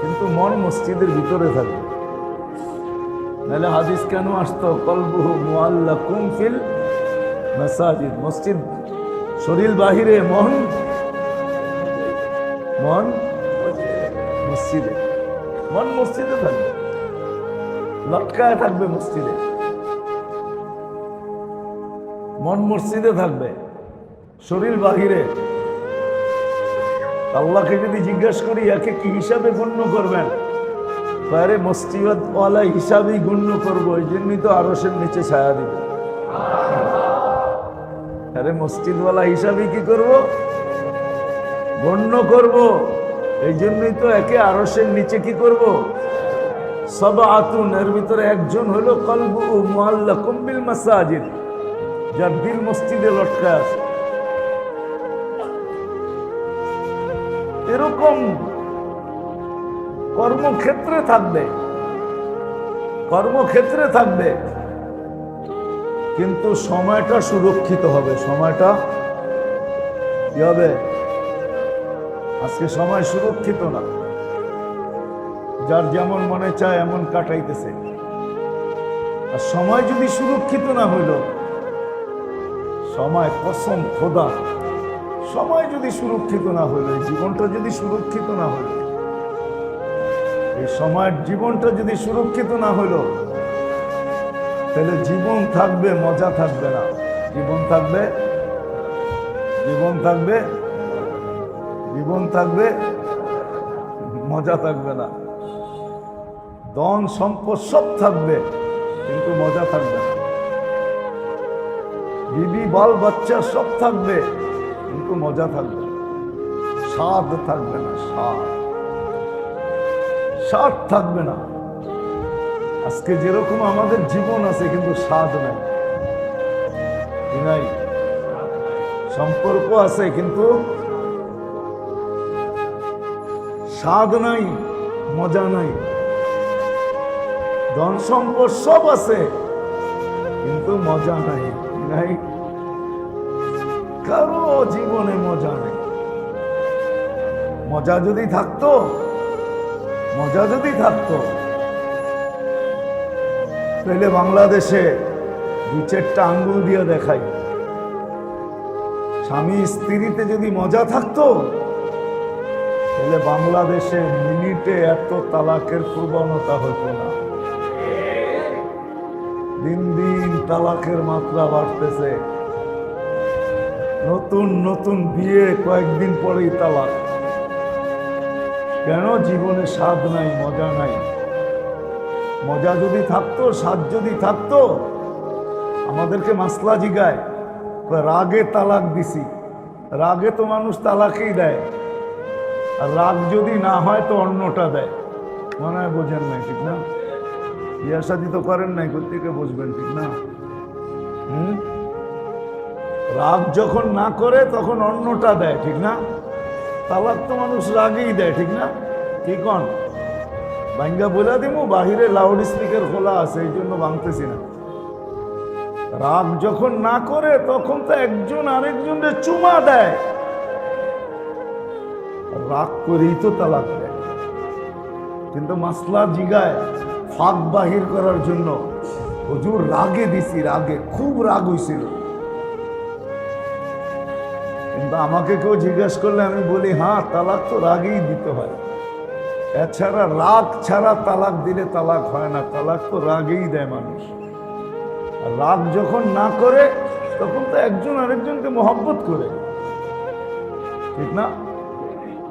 কিন্তু মন মসজিদের ভিতরে থাকবে। নাহলে হাদিস কেন আসতো কলবুহু মুআল্লাকুম ফিল মাসাজিদ, মসজিদ শরীর বাহিরে, মন মন মসজিদে, মন মসজিদে থাকবে, লটকায় থাকবে মসজিদে, মন মসজিদে থাকবে, শরীর বাহিরে। আল্লাহকে যদি জিজ্ঞেস করি একে কি হিসাবে গণ্য করবেন, আরে মসজিদওয়ালা হিসাবেই গণ্য করবো, এই জন্যই তো আরশের নিচে ছায়া দিবে। আরে মসজিদওয়ালা হিসাবেই কি করব, গণ্য করব, এই জন্যই তো একে আরশের নিচে কি করব, সাবআতুন, এর ভিতরে একজন হলো কলবুহু মুআল্লাকুম বিল মাসাজিদ, যার দিল মসজিদে লটকা আছে। এরকম কর্মক্ষেত্রে থাকবে, কর্মক্ষেত্রে থাকবে, কিন্তু সময়টা সুরক্ষিত হবে। সময়টা কি হবে? আজকে সময় সুরক্ষিত না, যার যেমন মনে চায় এমন কাটাইতেছে। আর সময় যদি সুরক্ষিত না হইল, সময় কসম খোদা, সময় যদি সুরক্ষিত না হইল, এই জীবনটা যদি সুরক্ষিত না হইল, এই সময়ের জীবনটা যদি সুরক্ষিত না হইল, তাহলে জীবন থাকবে, মজা থাকবে না। জীবন থাকবে, জীবন থাকবে, জীবন থাকবে, মজা থাকবে না। ধন সম্পদ সব থাকবে কিন্তু মজা থাকবে না। বিবি বাল বাচ্চা সব থাকবে কিন্তু মজা থাকবে না, স্বাদ থাকবে না, স্বাদ স্বাদ থাকবে না। আজকে যেরকম আমাদের জীবন আছে কিন্তু স্বাদ নাই, নাই, সম্পর্ক আছে কিন্তু স্বাদ নাই, মজা নাই। ধন সম্পদ সব আছে কিন্তু মজা নাই, নাই, কারো জীবনে মজা নেই। মজা যদি থাকতো মজা যদি থাকতো তাহলে বাংলাদেশে 2-4টা আঙ্গুল দিয়ে দেখাই। স্বামী স্ত্রীতে যদি মজা থাকতো তাহলে বাংলাদেশে মিনিটে এত তালাকের প্রবণতা হতো না। দিন দিন তালাকের মাত্রা বাড়তেছে। নতুন নতুন বিয়ে কয়েকদিন পরেই তালাক। কেন? জীবনে স্বাদ নাই, মজা নাই। মজা যদি থাকতো, স্বাদ যদি থাকতো, আমাদেরকে মাসলা জিগায় রাগে তালাক দিছি। রাগে তো মানুষ তালাকই দেয়, আর রাগ যদি না হয় তো অন্যটা দেয়। মনে হয় বোঝেন নাই, ঠিক না? বিয়া শাদী তো করেন নাই, কোথেকে বুঝবেন, ঠিক না? রাগ যখন না করে তখন অন্যটা দেয়, ঠিক না? তালাক তো মানুষ রাগেই দেয়, ঠিক না? কি কন? ভাঙ্গা বলে দিব, বাহিরে লাউড স্পিকার খোলা আছে, এই জন্য ভাঙতেছি না। রাগ যখন না করে তখন তো একজন আরেকজনের চুমা দেয়। রাগ করেই তো তালাক দেয়। কিন্তু মাসলা জিগায় ফাঁক বাহির করার জন্য, হুজুর রাগে দিছি, রাগে খুব রাগ হয়েছিল। কিন্তু আমাকে কেউ জিজ্ঞেস করলে আমি বলি, হ্যাঁ তালাক তো রাগেই দিতে হয়। এছাড়া রাগ ছাড়া তালাক দিলে তালাক হয় না। তালাক তো রাগেই দেয় মানুষ। আর রাগ যখন না করে তখন তো একজন আরেকজনকে মহব্বত করে, ঠিক না?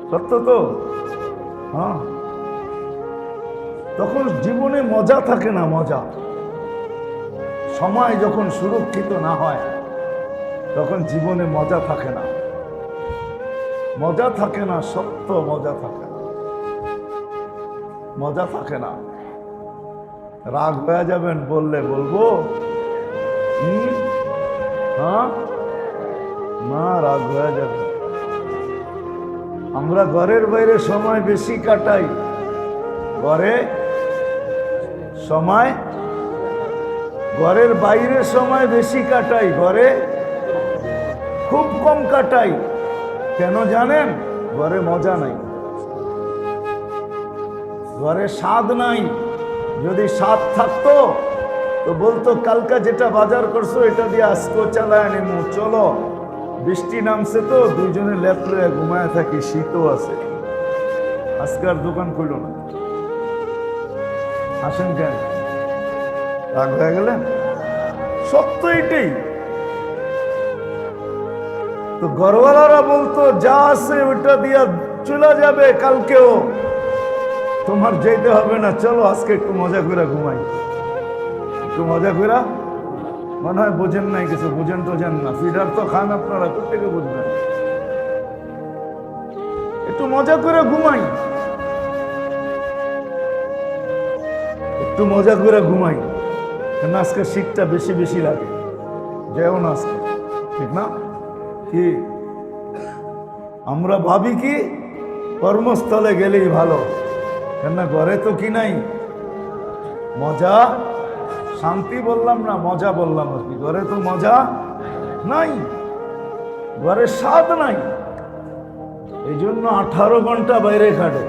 সত্য তো? হ্যাঁ। তখন জীবনে মজা থাকে না, মজা। সময় যখন সুরক্ষিত না হয় তখন জীবনে মজা থাকে না। মজা থাকে না, সত্য মজা থাকে না, মজা থাকে না। রাগ হয়ে যাবেন বললে বলবো, হ্যাঁ না, রাগ হয়ে যাবে। আমরা ঘরের বাইরে সময় বেশি কাটাই, ঘরে সময়, ঘরের বাইরে সময় বেশি কাটাই, ঘরে খুব কম কাটাই। কেন জানেন? ঘরে মজা নাই, ঘরে স্বাদ নাই। যদি স্বাদ থাকতো তো বলতো, কালকা যেটা বাজার করছো এটা দিয়ে আজকেও চালায় নিমু, চলো। বৃষ্টি নামছে তো দুইজনে লেপ লয়ে ঘুমায় থাকি, শীতও আছে, আজকে আর দোকান খুলল না। আসেন কেন? রাগ হয়ে গেলেন? সত্য এটাই তো। ঘরওয়ালারা বলতো, যা আছে ওটা দিয়া চলে যাবে, কালকেও তোমার যেতে হবে না, চলো আজকে একটু মজা করে ঘুমাই। একটু মজা করে, মনে হয় বোঝেন নাই কিছু, বুঝেন তো জান না। ফিডার তো খান আপনারা, কোথেকে বুঝবেন? একটু মজা করে ঘুমাই, একটু মজা করে ঘুমাই। কেন? আজকে শীতটা বেশি বেশি লাগে, যেও না আজকে, ঠিক না? কি আমরা ভাবি কি কর্মস্থলে গেলেই ভালো, কেন? ঘরে তো কি নাই মজা, শান্তি বললাম না, মজা বললাম আর কি। ঘরে তো মজা নাই, ঘরে স্বাদ নাই। এই জন্য 18 ঘন্টা বাইরে কাটে।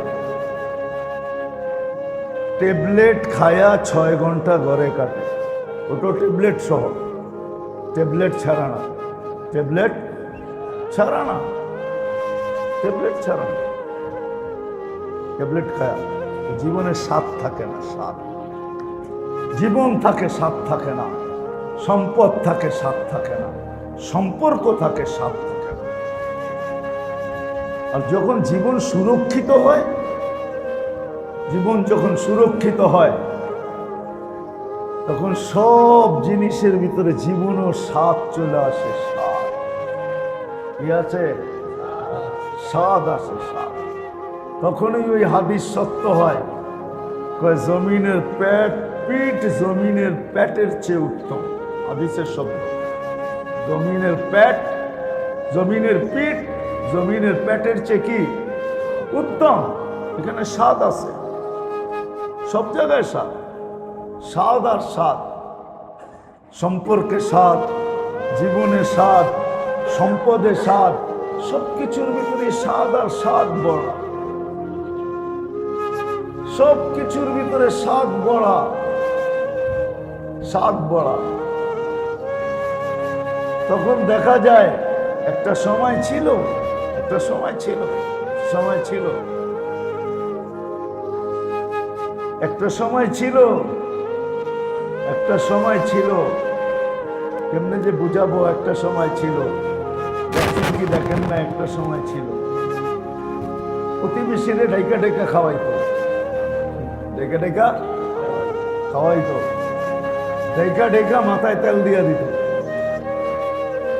ট্যাবলেট খায়া 6 ঘন্টা ঘরে কাটে, ওটো ট্যাবলেট সহ, ট্যাবলেট ছাড়া না, ট্যাবলেট ছাড়া না, ট্যাবলেট ছাড়া না। ট্যাবলেট খায়া জীবনে স্বাদ থাকে না, স্বাদ। জীবন থাকে, স্বাদ থাকে না। সম্পদ থাকে, স্বাদ থাকে না। সম্পর্ক থাকে, স্বাদ থাকে না। আর যখন জীবন সুরক্ষিত হয়, জীবন যখন সুরক্ষিত হয় তখন সব জিনিসের ভিতরে জীবনও স্বাদ চলে আসে। স্বাদ কি আছে? স্বাদ আসে, স্বাদ। তখনই ওই হাদিস সত্য হয়, জমিনের পেট পিঠ জমিনের পেটের চেয়ে উত্তম। হাদিসের শব্দ, জমিনের পেট, জমিনের পিঠ জমিনের পেটের চেয়ে কি উত্তম। এখানে স্বাদ আছে, সব জায়গায় স্বাদ, স্বাদ আর স্বাদ। সম্পর্কে স্বাদ, জীবনে স্বাদ, সম্পদে স্বাদ, সবকিছুর ভিতরে স্বাদ আর স্বাদ বড়। সব কিছুর ভিতরে স্বাদ বড়া, স্বাদ বড়া। তখন দেখা যায় একটা সময় ছিল, একটা সময় ছিল, সময় ছিল, একটা সময় ছিল, একটা সময় ছিল। কেমনে যে বুঝাবো, একটা সময় ছিল, দেখছেন কি দেখেন না, একটা সময় ছিল। প্রতিবেশীরে ঢাইকা ঢাইকা খাওয়াইতো, ঢেকা ঢেকা খাওয়াইতো, ঢেকা ঢেকা মাথায় তেল দিয়া দিত।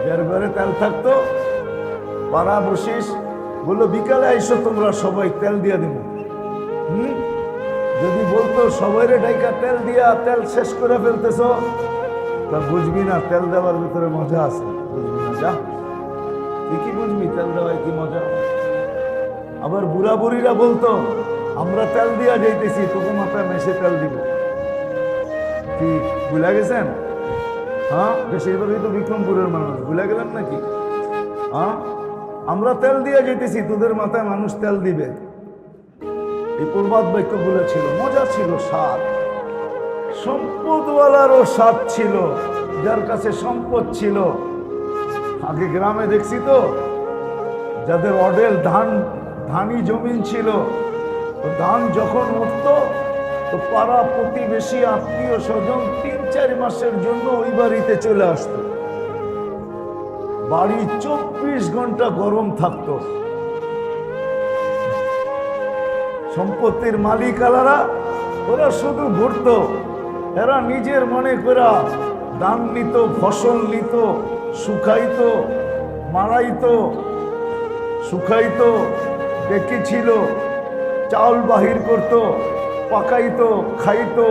যার ঘরে তেল থাকতো পাড়া বসিস বললো বিকালে আইসো তোমরা সবাই তেল দিয়া দিব। যদি বলতো সবাইরে ঢাইকা তেল দিয়া তেল শেষ করে ফেলতেছ, তা বুঝবি না তেল দেওয়ার ভিতরে মজা আছে, বুঝবি না। যা তুই কি বুঝবি তেল দেওয়ায় কি মজা। আবার বুড়া বুড়িরা বলতো আমরা তেল দিয়া যাইতেছি, তোকে মাথায় মেশে তেল দিব। কি ভুলে গেছেন? হ্যাঁ, বেশিরভাগই তো বিক্রমপুরের মানুষ, ভুলে গেলেন নাকি? হ্যাঁ, আমরা তেল দিয়া যেতেছি, তোদের মাথায় মানুষ তেল দিবে। এই প্রবাদ বাক্যগুলো ছিল, মজা ছিল, স্বাদ। সম্পদওয়ালারও স্বাদ ছিল, যার কাছে সম্পদ ছিল। আগে গ্রামে দেখছি তো, যাদের অডেল ধানি জমিন ছিল, ধান যখন উঠত তো পাড়া প্রতিবেশী আত্মীয় স্বজন ৩-৪ মাসের জন্য ওই বাড়িতে চলে আসতো। বাড়ি ২৪ ঘন্টা গরম থাকতো। সম্পত্তির মালিক আলারা ওরা শুধু ঘুরতো, এরা নিজের মনে করা ধান নিত, ফসল নিত, শুকাইতো, মারাইতো, শুকাইতো, ডেকে ছিল, চাউল বাহির করতো, পাকাইতো, খাইতো,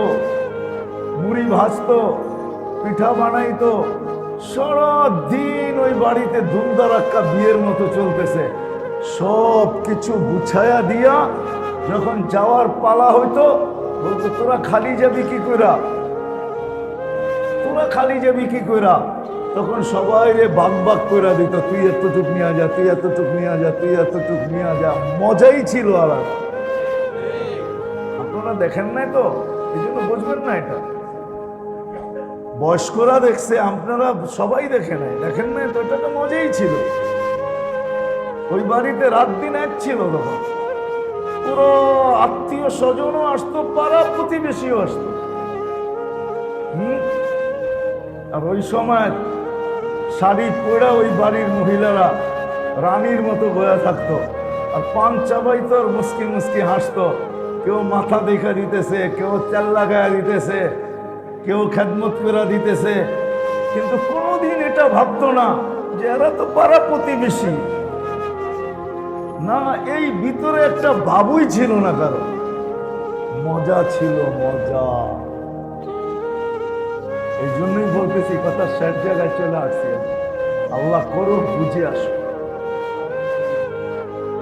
মুড়ি ভাজতো, পিঠা বানাইতো। সারাদিন ওই বাড়িতে ধুমধারাক্কা বিয়ের মতো চলতেছে। সব কিছু গুছায়া দিয়া যখন যাওয়ার পালা হইতো, বলতো তোরা খালি যাবি কি কইরা, তোরা খালি যাবি কি কইরা। তখন সবাই রে ভাগ ভাগ করে দিত, তুই এতটুক নিয়ে যা, তুই এতটুক নিয়ে যা, তুই এতটুক নিয়ে যা। মজাই ছিল আলাদা। আপনারা দেখেন নাই তো, এই জন্য বুঝবেন না এটা। বয়স্করা দেখছে, আপনারা সবাই দেখে নাই, দেখেন নাই তো, এটা তো মজাই ছিল। ওই বাড়িতে রাত দিন এক ছিল। তখন পুরো আত্মীয় স্বজনও আসতো, পাড়া প্রতিবেশীও আসতো। আর ওই সময় শাড়ি পরে ওই বাড়ির মহিলারা রানীর মতো বয়া থাকতো, আর পান চাবাইতো, আর মুসকি মুসকি হাসতো। কেউ মাথা দেখা দিতেছে, কেউ তেল লাগায়া দিতেছে, কেউ খেদমত করে দিতেছে, কিন্তু কোনোদিন এটা ভাবতো না যে এরা তো পাড়া প্রতিবেশী। না, এই ভিতরে একটা ভাবই ছিল না কারো। মজা ছিল, মজা। এই জন্যই বলতেছি, কথা শেষ জায়গায় চলে আসছে। আল্লাহ করুক বুঝে আসো।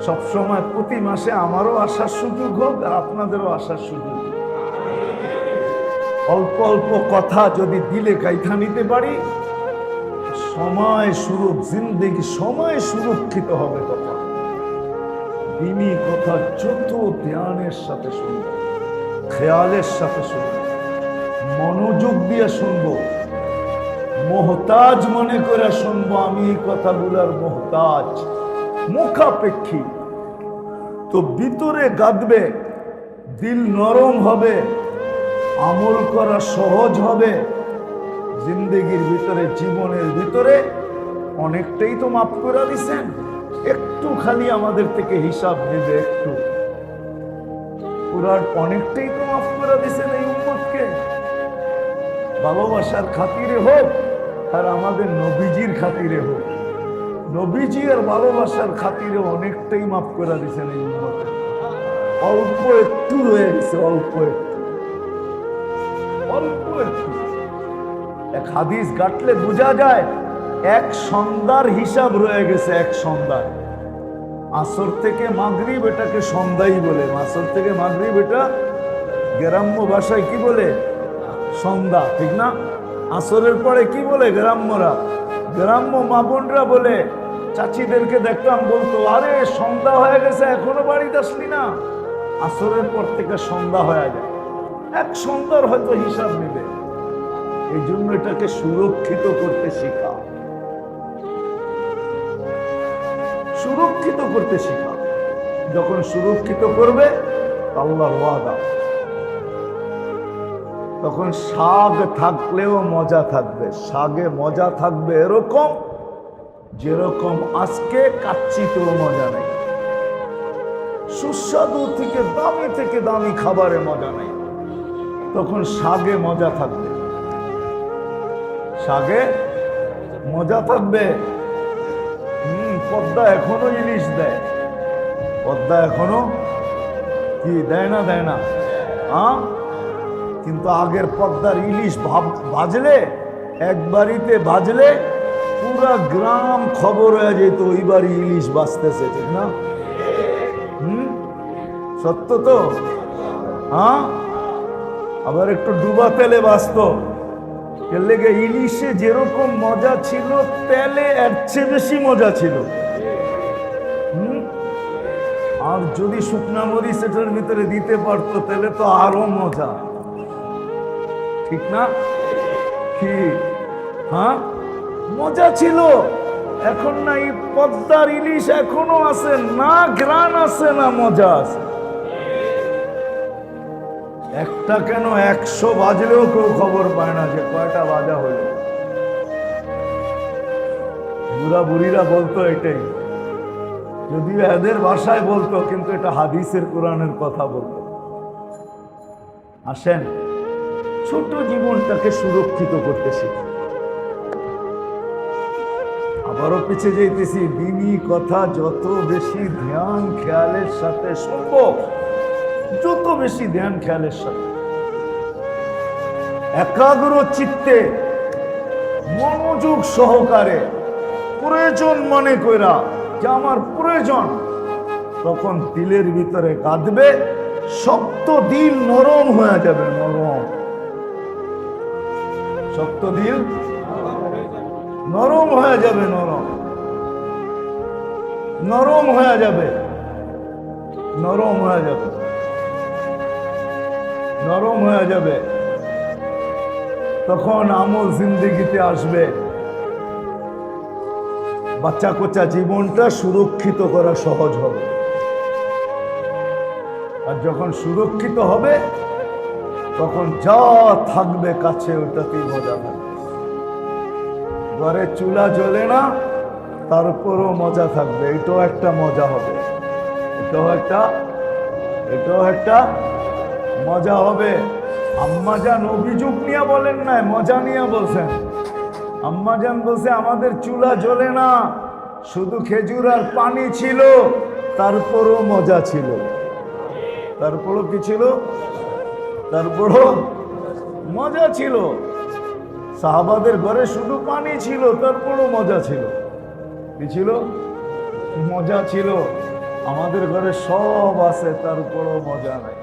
সবসময় প্রতি মাসে আমারও আসার সুযোগ হোক, আর আপনাদেরও আসার সুযোগ হোক। অল্প অল্প কথা যদি দিলে কাইথা নিতে পারি, সময় জিন্দেগি সময় সুরক্ষিত হবে। কথা দিনই কথা যত ধ্যানের সাথে শুনব, খেয়ালের সাথে শুনব, মনোযোগ দিয়ে শুনব, মোহতাজ মনে করে শুনবো। আমি এই কথাগুলার মোহতাজ, মুখাপেক্ষী, তো ভিতরে গাঁদবে, দিল নরম হবে, আমল করা সহজ হবে। জিন্দেগির ভিতরে, জীবনের ভিতরে অনেকটাই তো মাফ করে দিছেন, একটু খালি আমাদের থেকে হিসাব নেবে, একটু পুরা অনেকটাই তো মাফ করে দিছেন এই উম্মতকে। ভালোবাসার খাতিরে হোক, আর আমাদের নবীজির খাতিরে হোক। নবীজি আর ভালোবাসার খাতিরে অনেকটাই মাফ করে দিছেন এই উম্মতকে। অল্প একটু রয়ে গেছে, অল্প একটু, অল্প একটু। এক হাদিস গাটলে বোঝা যায়, এক সন্ধ্যার হিসাব রয়ে গেছে, এক সন্ধ্যার। আসর থেকে মাগরিব এটাকে সন্ধ্যাই বলে, আসর থেকে মাগরিব এটা গ্রাম্য ভাষায় কি বলে? সন্ধ্যা, ঠিক না? আসরের পরে কি বলে গ্রাম্যরা? গ্রাম্য মা বোনরা বলে, চাচিদেরকে দেখতাম বলতো, আরে সন্ধ্যা হয়ে গেছে এখনো বাড়িতে আসলি না, আসরের পর থেকে সন্ধ্যা হয়ে যায়, এক সন্ধ্যার হয়তো হিসাব নেবে। এই জন্য এটাকে সুরক্ষিত করতে শেখা, সুরক্ষিত করতে শেখা। যখন সুরক্ষিত করবে আল্লাহর ওয়াদা, তখন শাক থাকলেও মজা থাকবে। শাকে মজা থাকবে এরকম যেরকম আজকে কাচ্চিতেও মজা নেই। সুস্বাদু থেকে দামি খাবারে মজা নেই, তখন শাকে মজা থাকবে। শাকে মজা থাকবে। পদ্মা এখনো ইলিশ দেয়, পদ্মা এখনো কি দেয় না, দেয় না? কিন্তু আগের পদ্মার ইলিশ ভাজলে, এক বাড়িতে ভাজলে পুরা গ্রাম খবর হয়ে যেত ওই বাড়ি ইলিশ বাঁচতেছে, ঠিক না? সত্য তো? আবার একটু ডুবা তেলে বাঁচত, এর লেগে ইলিশে যেরকম মজা ছিল তেলে এর চেয়ে বেশি মজা ছিল। আর যদি শুকনা মরিচ এটার ভিতরে দিতে পারতো তাহলে তো আরো মজা, ঠিক না? কি মজা ছিল। এখন না এই পদ্মার ইলিশ এখনো আছে না, গ্রান আছে না মজা আছে। একটা কেন 100 বাজলেও কেউ খবর পায় না যে কয়টা বাজা হইল। বুড়া বুড়িরা বলতো এটাই, যদিও এদের ভাষায় বলতো, কিন্তু এটা হাদিসের কোরআনের কথা বলতো। আসেন ছোট জীবনটাকে সুরক্ষিত করতে শিখি। আবারও পিছিয়ে যাইতেছি, দিনী কথা যত বেশি ধ্যান খেয়ালের সাথে শুনবো, যত বেশি ধ্যান খেয়ালের সাথে একাগ্র চিত্তে মনোযোগ সহকারে প্রয়োজন মনে কইরা যে আমার প্রয়োজন, তখন দিলের ভিতরে কাঁদবে, শক্ত দিল নরম হয়ে যাবে। নরম, শক্ত দিল নরম হয়ে যাবে, নরম নরম হয়ে যাবে, নরম হয়ে যাবে, নরম হয়ে যাবে। তখন আমল জিন্দেগিতে আসবে। বাচ্চা কোচা জীবনটা সুরক্ষিত করা সহজ হবে। আর যখন সুরক্ষিত হবে তখন যা থাকবে কাছে ওটাতেই মজা থাকবে। ঘরে চুলা জ্বলে না, তারপরও মজা থাকবে, এটাও একটা মজা হবে, এটাও একটা মজা হবে। আম্মাজান অভিযোগ নিয়ে বলেন না, মজা নিয়ে বলছেন। আম্মাজান বলছে আমাদের চুলা জ্বলে না, শুধু খেজুর আর পানি ছিল, তারপরও মজা ছিল। তারপরও কি ছিল? তারপরও মজা ছিল। সাহাবাদের ঘরে শুধু পানি ছিল, তারপরও মজা ছিল। কি ছিল? মজা ছিল। আমাদের ঘরে সব আছে, তারপরও মজা নাই।